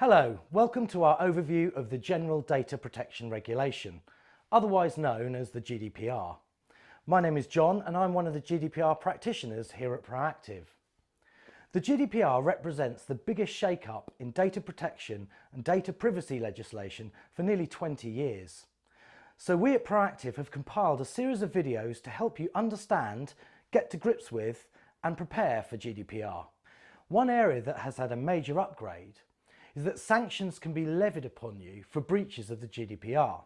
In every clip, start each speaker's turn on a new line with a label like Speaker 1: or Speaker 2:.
Speaker 1: Hello, welcome to our overview of the General Data Protection Regulation, otherwise known as the GDPR. My name is John and I'm one of the GDPR practitioners here at Proactive. The GDPR represents the biggest shake-up in data protection and data privacy legislation for nearly 20 years. So we at Proactive have compiled a series of videos to help you understand, get to grips with and prepare for GDPR. One area that has had a major upgrade is that sanctions can be levied upon you for breaches of the GDPR.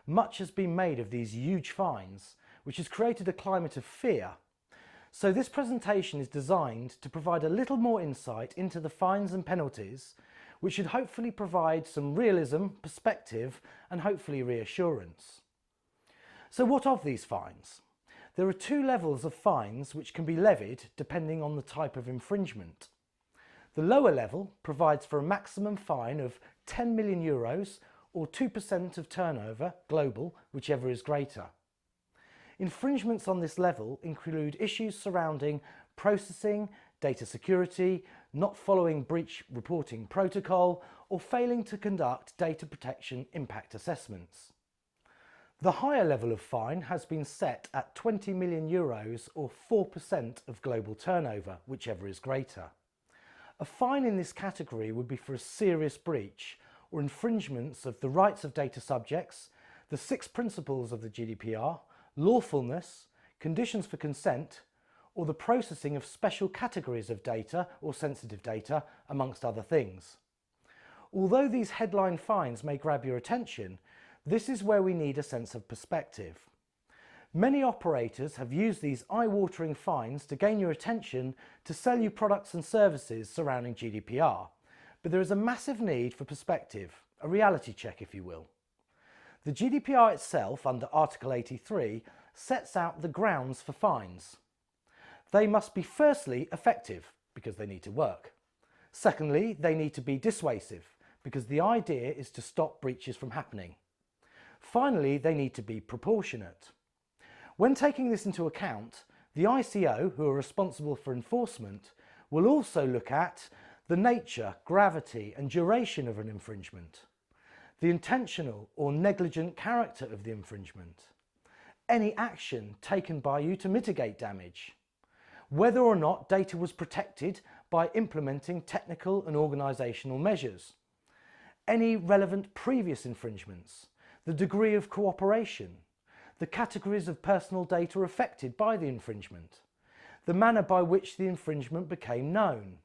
Speaker 1: Much has been made of these huge fines, which has created a climate of fear. So this presentation is designed to provide a little more insight into the fines and penalties, which should hopefully provide some realism, perspective, and hopefully reassurance. So what of these fines? There are two levels of fines which can be levied depending on the type of infringement. The lower level provides for a maximum fine of 10 million euros or 2% of turnover, global, whichever is greater. Infringements on this level include issues surrounding processing, data security, not following breach reporting protocol, or failing to conduct data protection impact assessments. The higher level of fine has been set at 20 million euros or 4% of global turnover, whichever is greater. A fine in this category would be for a serious breach or infringements of the rights of data subjects, the 6 principles of the GDPR, lawfulness, conditions for consent, or the processing of special categories of data or sensitive data, amongst other things. Although these headline fines may grab your attention, this is where we need a sense of perspective. Many operators have used these eye-watering fines to gain your attention to sell you products and services surrounding GDPR, but there is a massive need for perspective, a reality check if you will. The GDPR itself, under Article 83, sets out the grounds for fines. They must be firstly effective, because they need to work. Secondly, they need to be dissuasive, because the idea is to stop breaches from happening. Finally, they need to be proportionate. When taking this into account, the ICO, who are responsible for enforcement, will also look at the nature, gravity and duration of an infringement, the intentional or negligent character of the infringement, any action taken by you to mitigate damage, whether or not data was protected by implementing technical and organisational measures, any relevant previous infringements, the degree of cooperation, the categories of personal data affected by the infringement, the manner by which the infringement became known,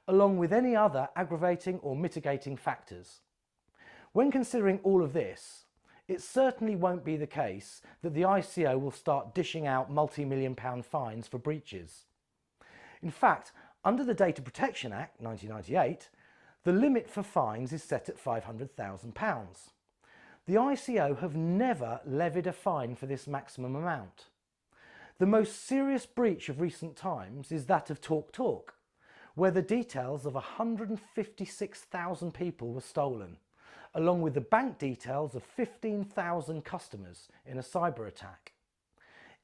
Speaker 1: along with any other aggravating or mitigating factors. When considering all of this, it certainly won't be the case that the ICO will start dishing out multi-million-pound fines for breaches. In fact, under the Data Protection Act 1998, the limit for fines is set at £500,000. The ICO have never levied a fine for this maximum amount. The most serious breach of recent times is that of TalkTalk, where the details of 156,000 people were stolen, along with the bank details of 15,000 customers in a cyber attack.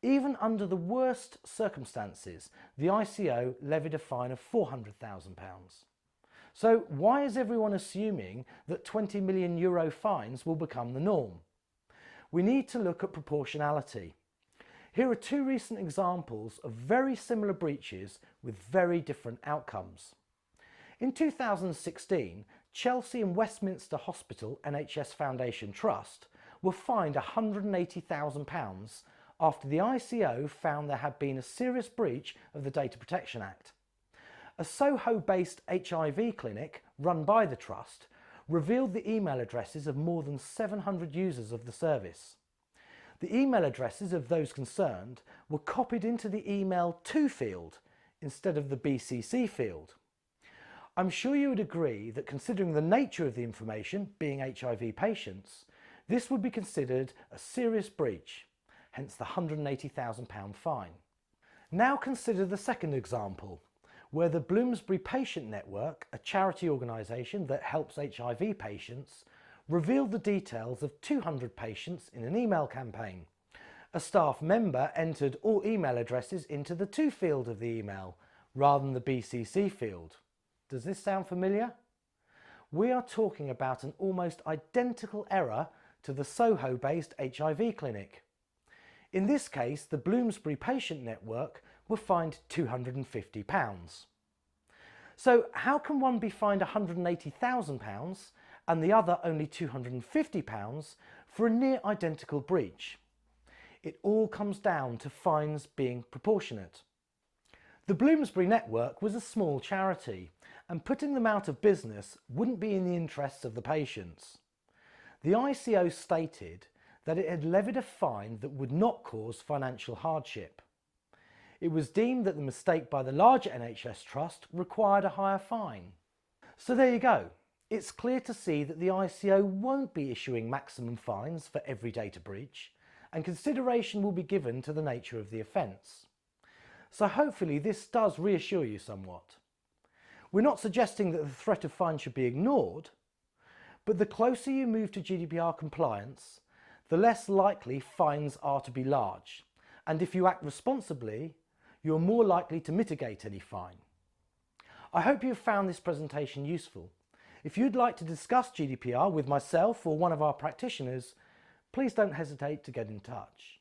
Speaker 1: Even under the worst circumstances, the ICO levied a fine of £400,000. So why is everyone assuming that 20 million euro fines will become the norm? We need to look at proportionality. Here are two recent examples of very similar breaches with very different outcomes. In 2016, Chelsea and Westminster Hospital NHS Foundation Trust were fined £180,000 after the ICO found there had been a serious breach of the Data Protection Act. A Soho-based HIV clinic run by the Trust revealed the email addresses of more than 700 users of the service. The email addresses of those concerned were copied into the email to field instead of the BCC field. I'm sure you would agree that considering the nature of the information, being HIV patients, this would be considered a serious breach, hence the £180,000 fine. Now consider the second example, where the Bloomsbury Patient Network, a charity organisation that helps HIV patients, revealed the details of 200 patients in an email campaign. A staff member entered all email addresses into the to field of the email, rather than the BCC field. Does this sound familiar? We are talking about an almost identical error to the Soho-based HIV clinic. In this case, the Bloomsbury patient network were fined £250. So how can one be fined £180,000 and the other only £250 for a near identical breach? It all comes down to fines being proportionate. The Bloomsbury network was a small charity, and putting them out of business wouldn't be in the interests of the patients. The ICO stated that it had levied a fine that would not cause financial hardship. It was deemed that the mistake by the larger NHS trust required a higher fine. So there you go. It's clear to see that the ICO won't be issuing maximum fines for every data breach, and consideration will be given to the nature of the offence. So hopefully this does reassure you somewhat. We're not suggesting that the threat of fine should be ignored, but the closer you move to GDPR compliance, the less likely fines are to be large, and if you act responsibly, you're more likely to mitigate any fine. I hope you've found this presentation useful. If you'd like to discuss GDPR with myself or one of our practitioners, please don't hesitate to get in touch.